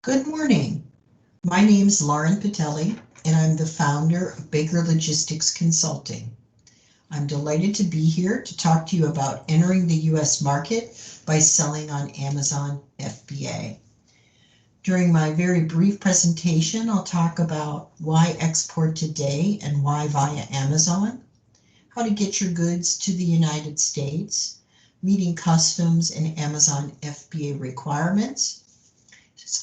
Good morning. My name is Lauren Pittelli, and I'm the founder of Baker Logistics Consulting. I'm delighted to be here to talk to you about entering the U.S. market by selling on Amazon FBA. During my very brief presentation, I'll talk about why export today and why via Amazon, how to get your goods to the United States, meeting customs and Amazon FBA requirements.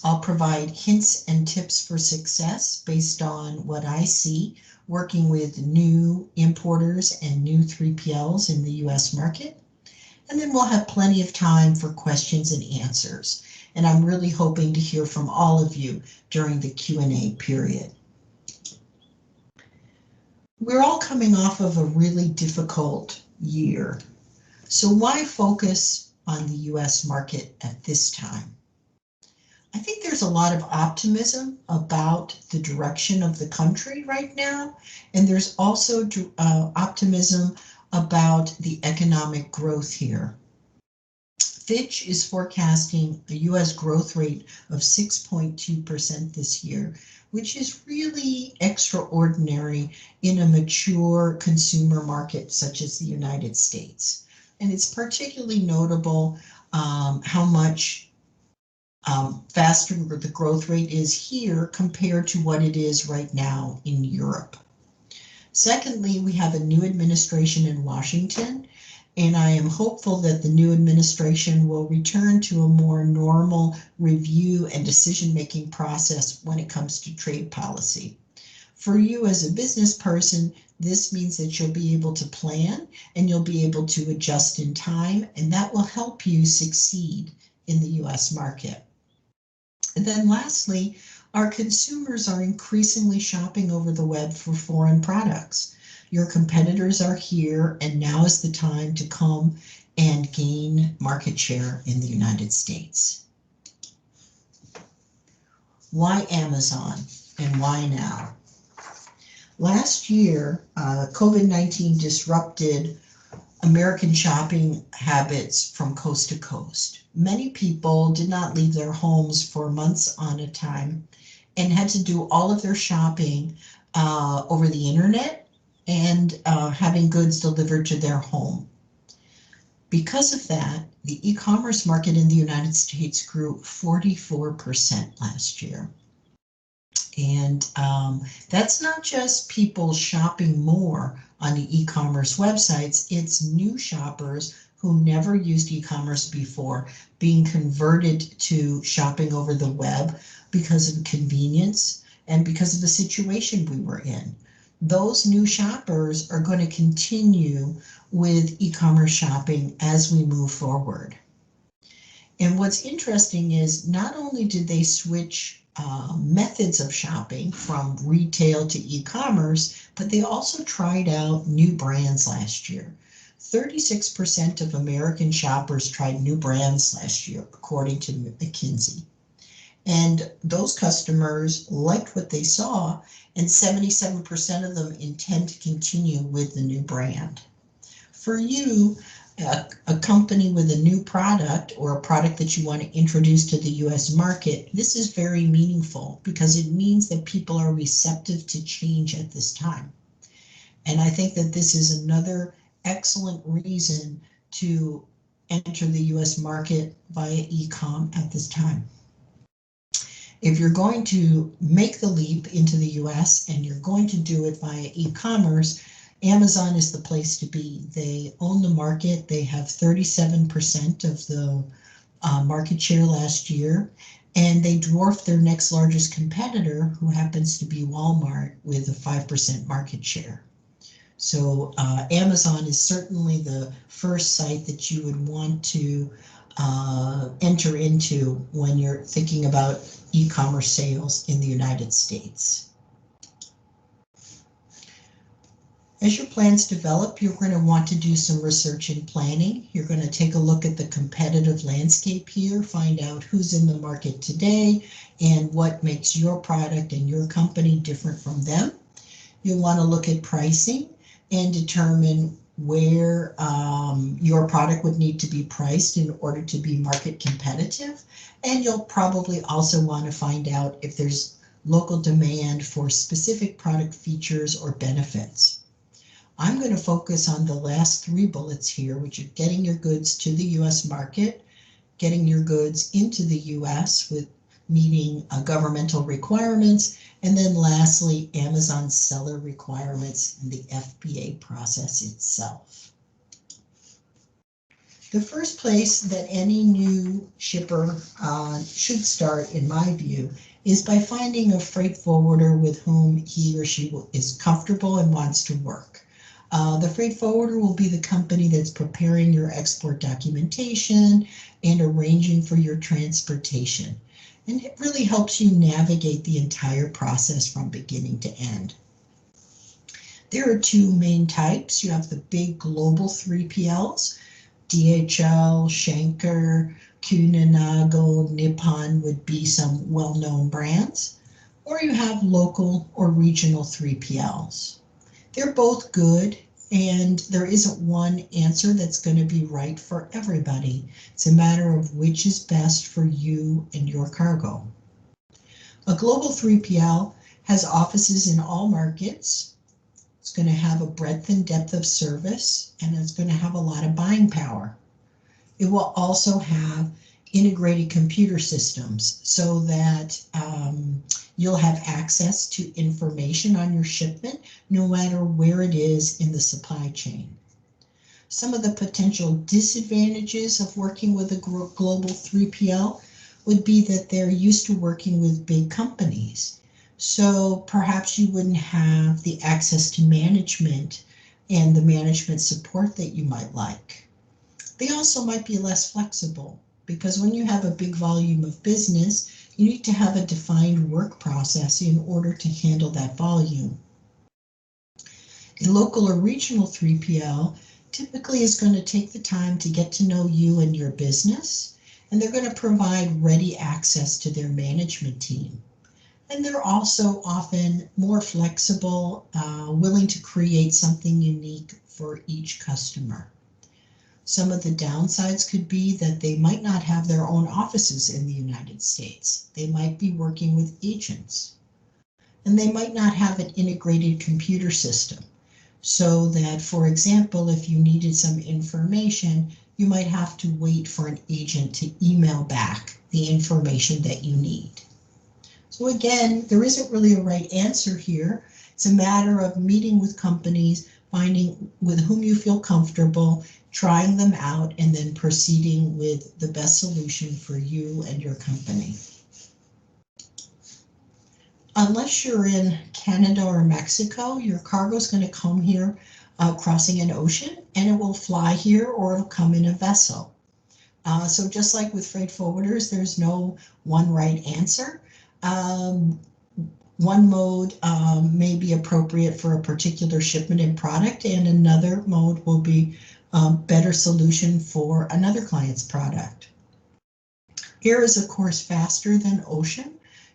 I'll provide hints and tips for success based on what I see working with new importers and new 3PLs in the US market. And then we'll have plenty of time for questions and answers. And I'm really hoping to hear from all of you during the Q&A period. We're all coming off of a really difficult year. So why focus on the US market at this time? I think there's a lot of optimism about the direction of the country right now, and there's also optimism about the economic growth here. Fitch is forecasting a US growth rate of 6.2% this year, which is really extraordinary in a mature consumer market such as the United States. And it's particularly notable how much faster the growth rate is here compared to what it is right now in Europe. Secondly, we have a new administration in Washington, and I am hopeful that the new administration will return to a more normal review and decision-making process when it comes to trade policy. For you as a business person, this means that you'll be able to plan and you'll be able to adjust in time, and that will help you succeed in the US market. And then lastly, our consumers are increasingly shopping over the web for foreign products. Your competitors are here, and now is the time to come and gain market share in the United States. Why Amazon and why now? Last year, COVID-19 disrupted American shopping habits from coast to coast. Many people did not leave their homes for months on a time and had to do all of their shopping over the internet and having goods delivered to their home. Because of that, the e-commerce market in the United States grew 44% last year. And that's not just people shopping more on the e-commerce websites, it's new shoppers who never used e-commerce before being converted to shopping over the web because of convenience and because of the situation we were in. Those new shoppers are going to continue with e-commerce shopping as we move forward. And what's interesting is not only did they switch methods of shopping from retail to e-commerce, but they also tried out new brands last year. 36% of American shoppers tried new brands last year, according to McKinsey. And those customers liked what they saw, and 77% of them intend to continue with the new brand. For you, a company with a new product or a product that you want to introduce to the US market, this is very meaningful because it means that people are receptive to change at this time. And I think that this is another excellent reason to enter the US market via e-com at this time. If you're going to make the leap into the US and you're going to do it via e-commerce, Amazon is the place to be. They own the market. They have 37% of the market share last year, and they dwarf their next largest competitor, who happens to be Walmart, with a 5% market share. So Amazon is certainly the first site that you would want to enter into when you're thinking about e-commerce sales in the United States. As your plans develop, you're going to want to do some research and planning. You're going to take a look at the competitive landscape here, find out who's in the market today and what makes your product and your company different from them. You'll want to look at pricing and determine where your product would need to be priced in order to be market competitive. And you'll probably also want to find out if there's local demand for specific product features or benefits. I'm going to focus on the last three bullets here, which are getting your goods to the US market, getting your goods into the US with meeting governmental requirements, and then lastly, Amazon seller requirements and the FBA process itself. The first place that any new shipper should start, in my view, is by finding a freight forwarder with whom he or she is comfortable and wants to work. The freight forwarder will be the company that's preparing your export documentation and arranging for your transportation. And it really helps you navigate the entire process from beginning to end. There are two main types. You have the big global 3PLs, DHL, Schenker, Kuehne+Nagel, Nippon would be some well-known brands, or you have local or regional 3PLs. They're both good, and there isn't one answer that's going to be right for everybody. It's a matter of which is best for you and your cargo. A global 3PL has offices in all markets. It's going to have a breadth and depth of service, and it's going to have a lot of buying power. It will also have integrated computer systems so that you'll have access to information on your shipment no matter where it is in the supply chain. Some of the potential disadvantages of working with a global 3PL would be that they're used to working with big companies. So perhaps you wouldn't have the access to management and the management support that you might like. They also might be less flexible, because when you have a big volume of business, you need to have a defined work process in order to handle that volume. A local or regional 3PL typically is going to take the time to get to know you and your business, and they're going to provide ready access to their management team. And they're also often more flexible, willing to create something unique for each customer. Some of the downsides could be that they might not have their own offices in the United States. They might be working with agents. And they might not have an integrated computer system. So that, for example, if you needed some information, you might have to wait for an agent to email back the information that you need. So again, there isn't really a right answer here. It's a matter of meeting with companies, finding with whom you feel comfortable, trying them out, and then proceeding with the best solution for you and your company. Unless you're in Canada or Mexico, your cargo is going to come here crossing an ocean, and it will fly here or it'll come in a vessel. So just like with freight forwarders, there's no one right answer. One mode may be appropriate for a particular shipment and product, and another mode will be a better solution for another client's product. Air is, of course, faster than ocean,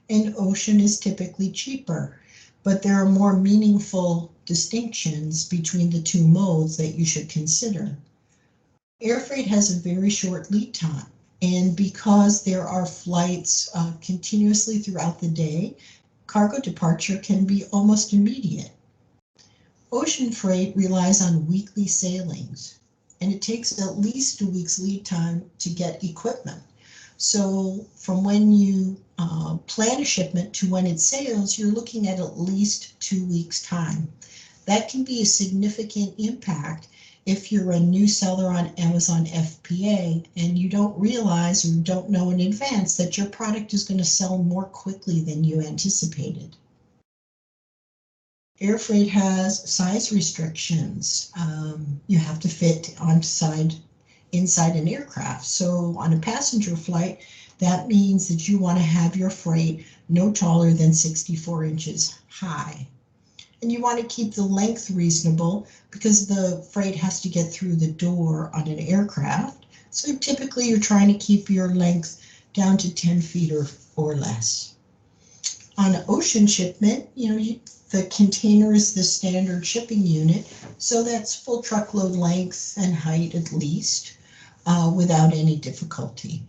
and ocean is typically cheaper, but there are more meaningful distinctions between the two modes that you should consider. Air freight has a very short lead time, and because there are flights continuously throughout the day, cargo departure can be almost immediate. Ocean freight relies on weekly sailings, and it takes at least a week's lead time to get equipment. So from when you plan a shipment to when it sails, you're looking at least 2 weeks' time. That can be a significant impact if you're a new seller on Amazon FBA and you don't realize or don't know in advance that your product is going to sell more quickly than you anticipated. Air freight has size restrictions. You have to fit inside an aircraft. So on a passenger flight, that means that you want to have your freight no taller than 64 inches high. And you want to keep the length reasonable because the freight has to get through the door on an aircraft. So typically you're trying to keep your length down to 10 feet or less. On an ocean shipment, the container is the standard shipping unit, so that's full truckload length and height at least, without any difficulty.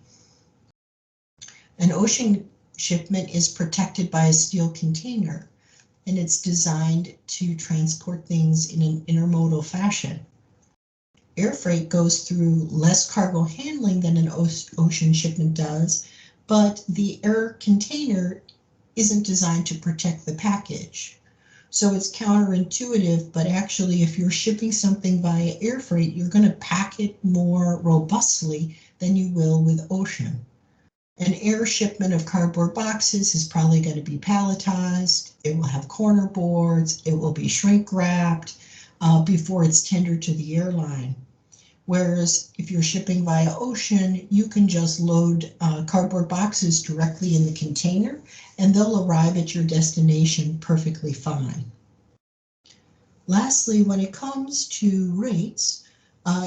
An ocean shipment is protected by a steel container, and it's designed to transport things in an intermodal fashion. Air freight goes through less cargo handling than an ocean shipment does, but the air container isn't designed to protect the package. So it's counterintuitive, but actually if you're shipping something via air freight, you're going to pack it more robustly than you will with ocean. An air shipment of cardboard boxes is probably going to be palletized. It will have corner boards. It will be shrink wrapped before it's tendered to the airline. Whereas if you're shipping via ocean, you can just load cardboard boxes directly in the container and they'll arrive at your destination perfectly fine. Lastly, when it comes to rates,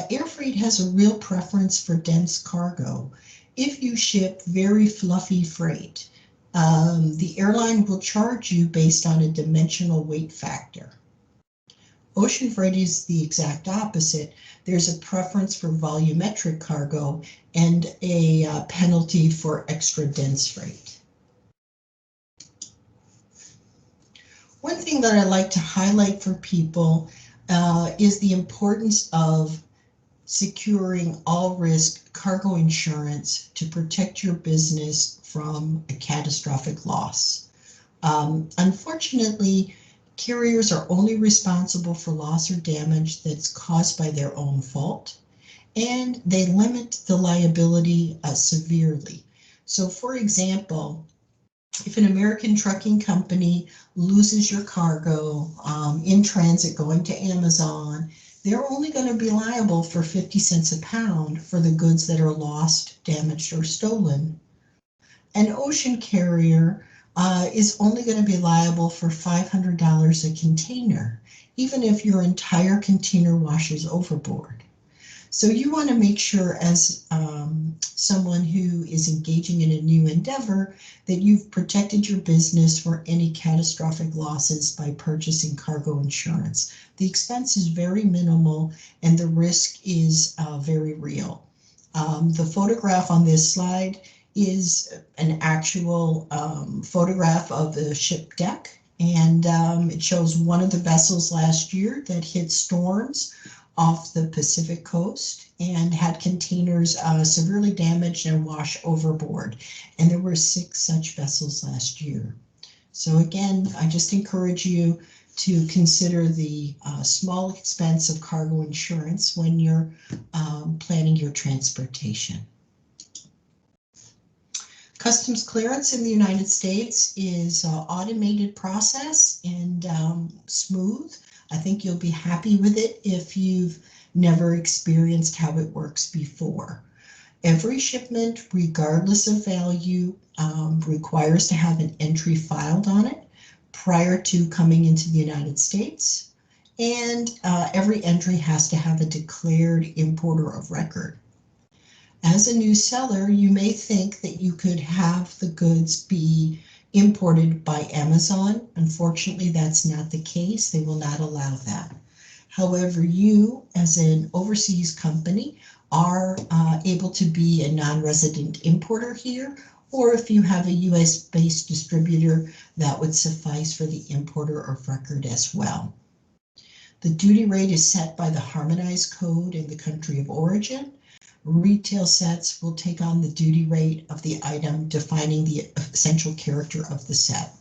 air freight has a real preference for dense cargo. If you ship very fluffy freight, the airline will charge you based on a dimensional weight factor. Ocean freight is the exact opposite. There's a preference for volumetric cargo and a penalty for extra dense freight. One thing that I like to highlight for people is the importance of securing all-risk cargo insurance to protect your business from a catastrophic loss. Unfortunately, carriers are only responsible for loss or damage that's caused by their own fault, and they limit the liability severely. So for example, if an American trucking company loses your cargo in transit going to Amazon, they're only going to be liable for 50 cents a pound for the goods that are lost, damaged, or stolen. An ocean carrier is only going to be liable for $500 a container, even if your entire container washes overboard. So you want to make sure as someone who is engaging in a new endeavor that you've protected your business for any catastrophic losses by purchasing cargo insurance. The expense is very minimal and the risk is very real. The photograph on this slide is an actual photograph of the ship deck, and it shows one of the vessels last year that hit storms off the Pacific coast and had containers severely damaged and washed overboard. And there were 6 such vessels last year. So again, I just encourage you to consider the small expense of cargo insurance when you're planning your transportation. Customs clearance in the United States is an automated process and smooth. I think you'll be happy with it if you've never experienced how it works before. Every shipment, regardless of value, requires to have an entry filed on it prior to coming into the United States, and every entry has to have a declared importer of record. As a new seller, you may think that you could have the goods be imported by Amazon. Unfortunately, that's not the case. They will not allow that. However, you, as an overseas company, are able to be a non-resident importer here, or if you have a US-based distributor, that would suffice for the importer of record as well. The duty rate is set by the harmonized code in the country of origin. Retail sets will take on the duty rate of the item, defining the essential character of the set.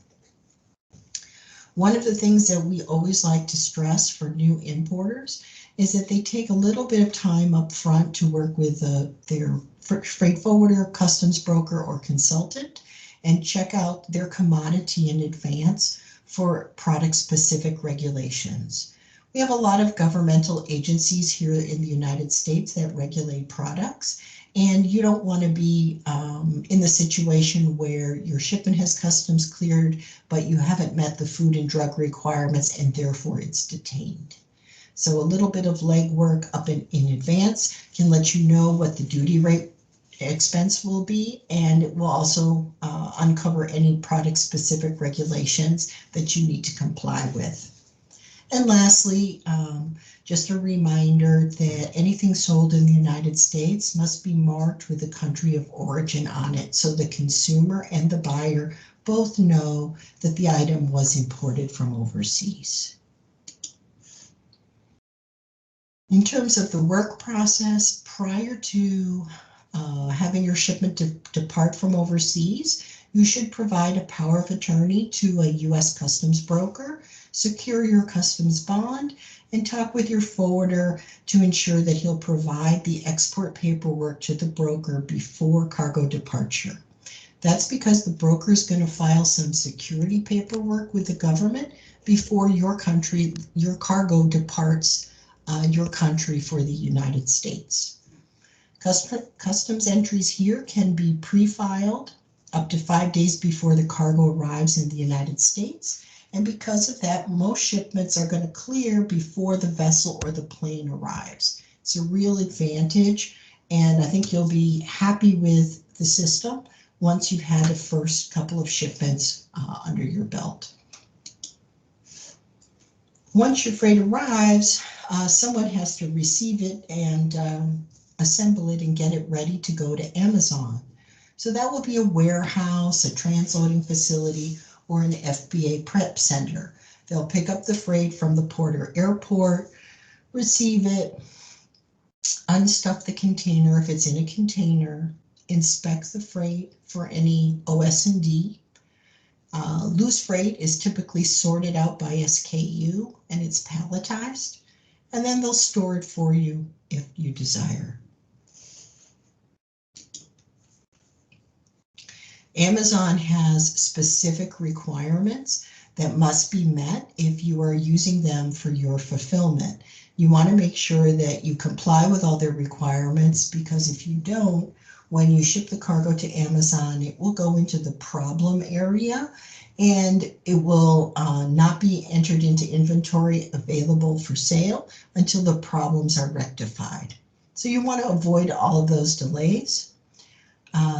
One of the things that we always like to stress for new importers is that they take a little bit of time up front to work with their freight forwarder, customs broker, or consultant and check out their commodity in advance for product-specific regulations. We have a lot of governmental agencies here in the United States that regulate products, and you don't want to be in the situation where your shipment has customs cleared, but you haven't met the food and drug requirements and therefore it's detained. So a little bit of legwork up in advance can let you know what the duty rate expense will be, and it will also uncover any product-specific regulations that you need to comply with. And lastly, just a reminder that anything sold in the United States must be marked with the country of origin on it, so the consumer and the buyer both know that the item was imported from overseas. In terms of the work process, prior to having your shipment depart from overseas, you should provide a power of attorney to a U.S. Customs broker, secure your customs bond, and talk with your forwarder to ensure that he'll provide the export paperwork to the broker before cargo departure. That's because the broker is going to file some security paperwork with the government before your cargo departs your country for the United States. Customs entries here can be pre-filed up to 5 days before the cargo arrives in the United States. And because of that, most shipments are going to clear before the vessel or the plane arrives. It's a real advantage, and I think you'll be happy with the system once you've had the first couple of shipments under your belt. Once your freight arrives, someone has to receive it and assemble it and get it ready to go to Amazon. So that will be a warehouse, a transloading facility, or an FBA prep center. They'll pick up the freight from the port or airport, receive it, unstuff the container if it's in a container, inspect the freight for any OS&D. Loose freight is typically sorted out by SKU and it's palletized, and then they'll store it for you if you desire. Amazon has specific requirements that must be met if you are using them for your fulfillment. You want to make sure that you comply with all their requirements, because if you don't, when you ship the cargo to Amazon, it will go into the problem area and it will not be entered into inventory available for sale until the problems are rectified. So you want to avoid all of those delays.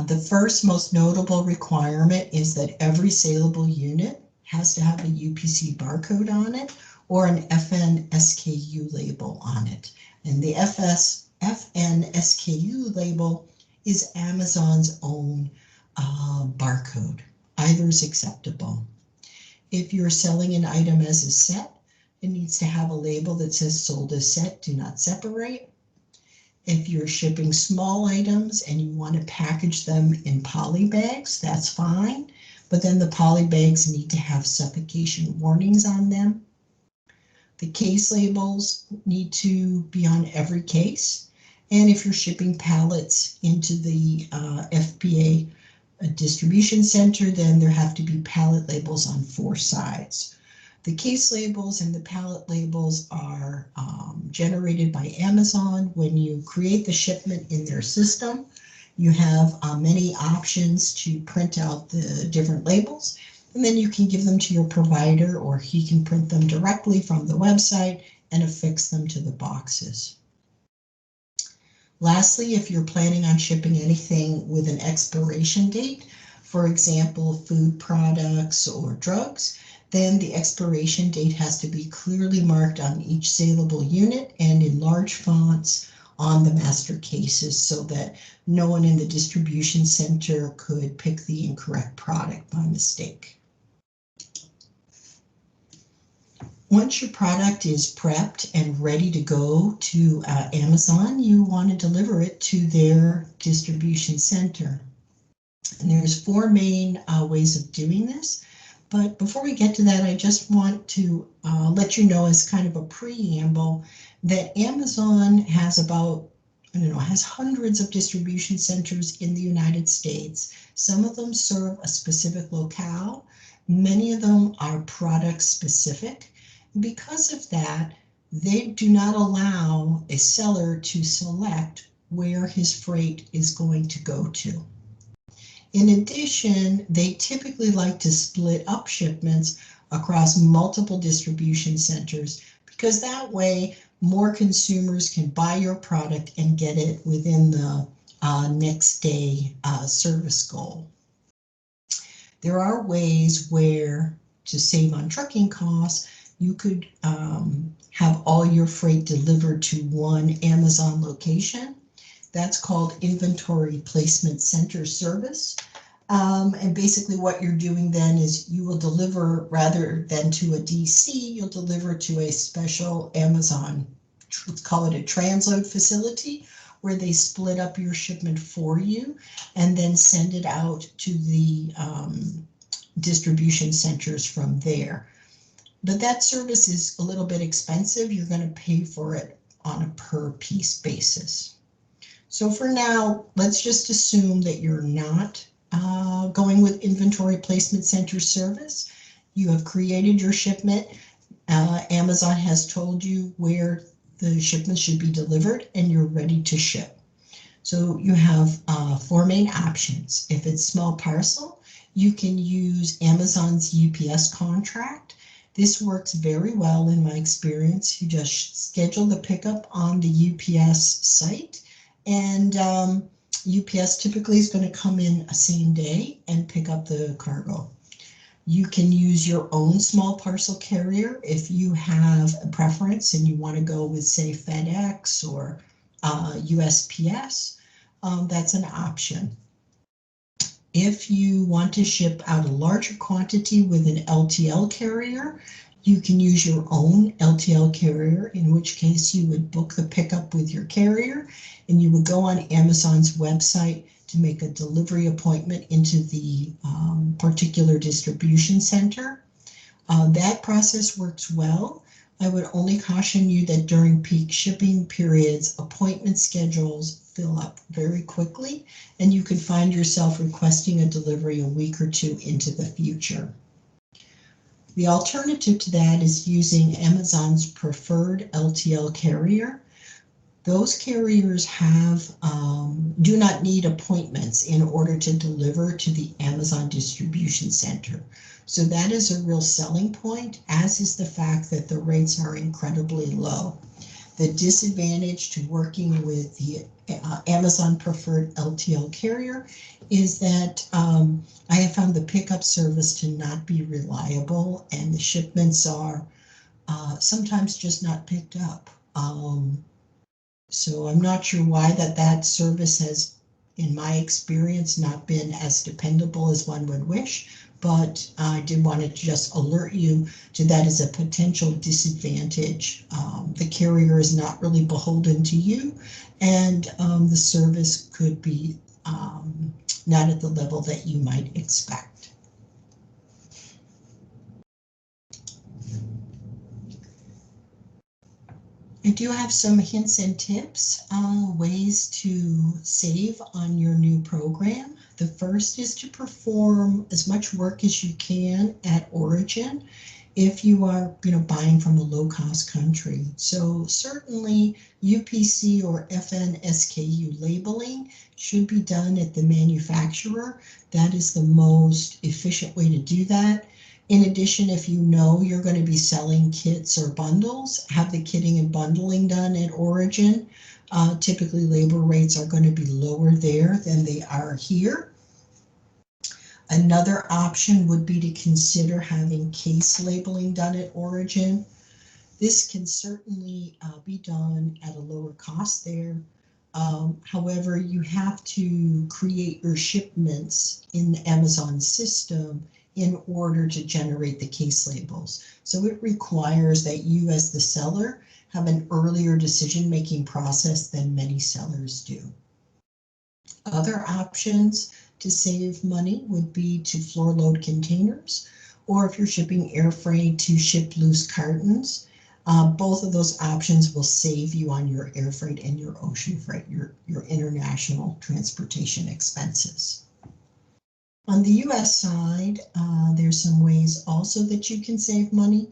The first most notable requirement is that every saleable unit has to have a UPC barcode on it or an FN SKU label on it. And the FN SKU label is Amazon's own barcode. Either is acceptable. If you're selling an item as a set, it needs to have a label that says sold as set, do not separate. If you're shipping small items and you want to package them in poly bags, that's fine. But then the poly bags need to have suffocation warnings on them. The case labels need to be on every case. And if you're shipping pallets into the FBA distribution center, then there have to be pallet labels on 4 sides. The case labels and the pallet labels are generated by Amazon. When you create the shipment in their system, you have many options to print out the different labels, and then you can give them to your provider, or he can print them directly from the website and affix them to the boxes. Lastly, if you're planning on shipping anything with an expiration date, for example, food products or drugs, then the expiration date has to be clearly marked on each saleable unit and in large fonts on the master cases so that no one in the distribution center could pick the incorrect product by mistake. Once your product is prepped and ready to go to Amazon, you want to deliver it to their distribution center. And there's 4 main ways of doing this. But before we get to that, I just want to let you know, as kind of a preamble, that Amazon has has hundreds of distribution centers in the United States. Some of them serve a specific locale. Many of them are product specific. Because of that, they do not allow a seller to select where his freight is going to go to. In addition, they typically like to split up shipments across multiple distribution centers, because that way more consumers can buy your product and get it within the next day service goal. There are ways where to save on trucking costs. You could have all your freight delivered to one Amazon location. That's called Inventory Placement Center Service. And basically what you're doing then is you will deliver, rather than to a DC, you'll deliver to a special Amazon, let's call it a transload facility, where they split up your shipment for you and then send it out to the distribution centers from there. But that service is a little bit expensive. You're going to pay for it on a per piece basis. So for now, let's just assume that you're not going with Inventory Placement Center service. You have created your shipment. Amazon has told you where the shipment should be delivered, and you're ready to ship. So you have 4 main options. If it's small parcel, you can use Amazon's UPS contract. This works very well in my experience. You just schedule the pickup on the UPS site, and UPS typically is going to come in a same day and pick up the cargo. You can use your own small parcel carrier if you have a preference and you want to go with, say, FedEx or USPS. That's an option. If you want to ship out a larger quantity with an LTL carrier, you can use your own LTL carrier, in which case you would book the pickup with your carrier and you would go on Amazon's website to make a delivery appointment into the particular distribution center. That process works well. I would only caution you that during peak shipping periods, appointment schedules fill up very quickly, and you could find yourself requesting a delivery a week or two into the future. The alternative to that is using Amazon's preferred LTL carrier. Those carriers do not need appointments in order to deliver to the Amazon distribution center. So that is a real selling point, as is the fact that the rates are incredibly low. The disadvantage to working with the Amazon preferred LTL carrier is that I have found the pickup service to not be reliable, and the shipments are sometimes just not picked up. So I'm not sure why that service has, in my experience, not been as dependable as one would wish, but I did want to just alert you to that as a potential disadvantage. The carrier is not really beholden to you, and the service could be not at the level that you might expect. I do have some hints and tips on ways to save on your new program. The first is to perform as much work as you can at origin if you are buying from a low-cost country. So certainly UPC or FNSKU labeling should be done at the manufacturer. That is the most efficient way to do that. In addition, if you know you're going to be selling kits or bundles, have the kitting and bundling done at origin. Typically, labor rates are going to be lower there than they are here. Another option would be to consider having case labeling done at origin. This can certainly be done at a lower cost there. However, you have to create your shipments in the Amazon system in order to generate the case labels. So it requires that you as the seller have an earlier decision-making process than many sellers do. Other options to save money would be to floor load containers, or if you're shipping air freight, to ship loose cartons. Both of those options will save you on your air freight and your ocean freight, your international transportation expenses. On the US side, there's some ways also that you can save money.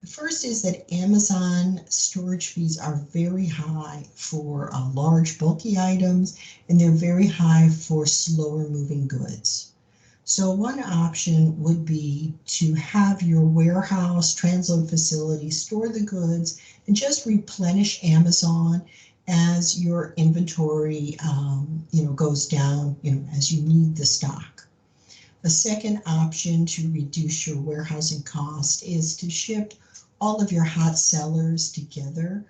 The first is that Amazon storage fees are very high for large bulky items, and they're very high for slower moving goods. So one option would be to have your warehouse transload facility store the goods and just replenish Amazon as your inventory, goes down, as you need the stock. A second option to reduce your warehousing cost is to ship all of your hot sellers together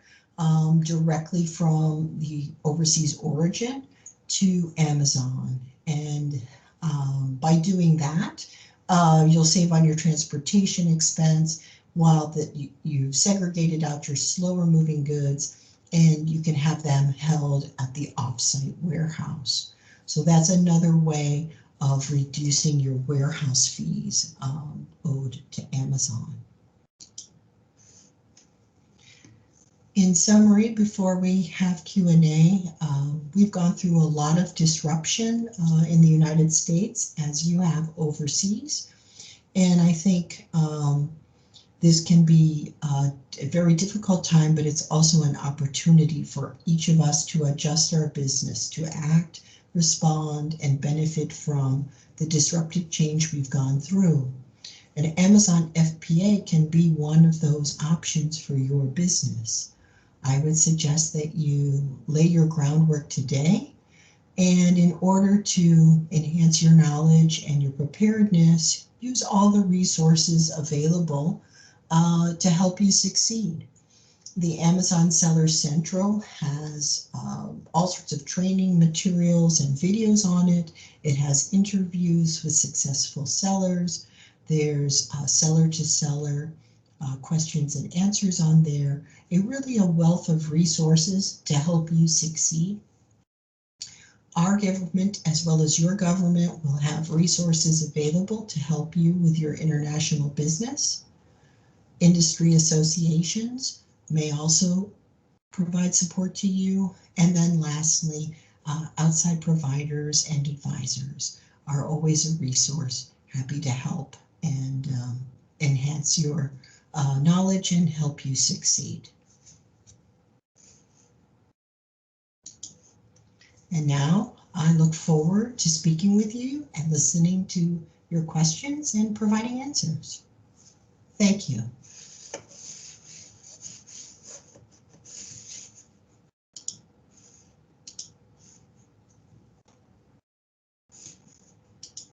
directly from the overseas origin to Amazon. And by doing that, you'll save on your transportation expense while that you've segregated out your slower moving goods, and you can have them held at the offsite warehouse. So that's another way of reducing your warehouse fees owed to Amazon. In summary, before we have Q&A, we've gone through a lot of disruption in the United States, as you have overseas. And I think this can be a very difficult time, but it's also an opportunity for each of us to adjust our business, to act, respond, and benefit from the disruptive change we've gone through. And Amazon FBA can be one of those options for your business. I would suggest that you lay your groundwork today, and in order to enhance your knowledge and your preparedness, use all the resources available to help you succeed. The Amazon Seller Central has all sorts of training materials and videos on it. It has interviews with successful sellers. There's seller-to-seller questions and answers on there. Really a wealth of resources to help you succeed. Our government, as well as your government, will have resources available to help you with your international business. Industry associations may also provide support to you. And then lastly, outside providers and advisors are always a resource, happy to help and enhance your knowledge and help you succeed. And now I look forward to speaking with you and listening to your questions and providing answers. Thank you.